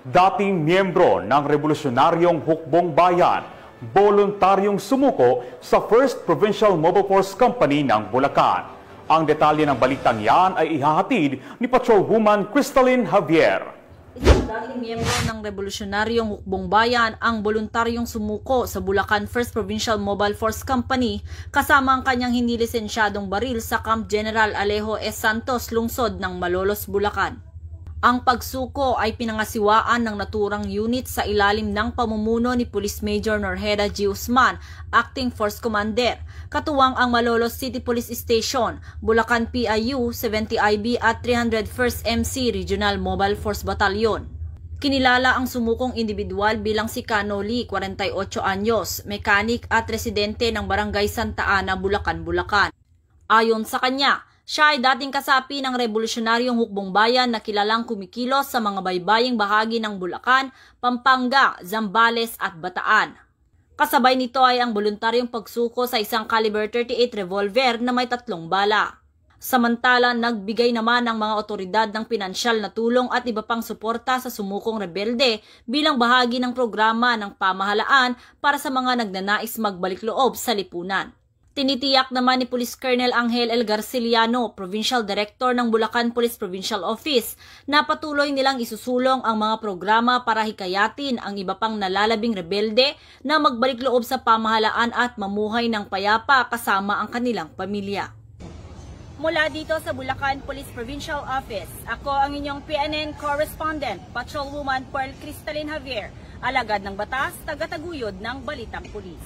Dating miyembro ng Revolusyonaryong Hukbong Bayan, voluntaryong sumuko sa First Provincial Mobile Force Company ng Bulacan. Ang detalye ng balitang yan ay ihahatid ni Patrolwoman Crystalline Javier. Isang dating miyembro ng Revolusyonaryong Hukbong Bayan ang voluntaryong sumuko sa Bulacan First Provincial Mobile Force Company kasama ang kanyang hindi lisensyadong baril sa Camp General Alejo S. Santos, lungsod ng Malolos, Bulacan. Ang pagsuko ay pinangasiwaan ng naturang unit sa ilalim ng pamumuno ni Police Major Norheda G. Usman, Acting Force Commander, katuwang ang Malolos City Police Station, Bulacan PIU, 70IB at 301st MC Regional Mobile Force Battalion. Kinilala ang sumukong individual bilang si Cano Lee, 48 anyos, mekanik at residente ng Barangay Santa Ana, Bulacan, Bulacan. Ayon sa kanya, siya ay dating kasapi ng Revolusyonaryong Hukbong Bayan na kilalang kumikilos sa mga baybaying bahagi ng Bulacan, Pampanga, Zambales at Bataan. Kasabay nito ay ang voluntaryong pagsuko sa isang caliber 38 revolver na may 3 bala. Samantala, nagbigay naman ang mga otoridad ng pinansyal na tulong at iba pang suporta sa sumukong rebelde bilang bahagi ng programa ng pamahalaan para sa mga nagnanais magbalik loob sa lipunan. Tinitiyak naman ni Police Colonel Angel L. Garciliano, Provincial Director ng Bulacan Police Provincial Office, na patuloy nilang isusulong ang mga programa para hikayatin ang iba pang nalalabing rebelde na magbalik loob sa pamahalaan at mamuhay ng payapa kasama ang kanilang pamilya. Mula dito sa Bulacan Police Provincial Office, ako ang inyong PNN Correspondent, Patrolwoman Pearl Crystalline Javier, alagad ng batas, tagataguyod ng Balitang Pulis.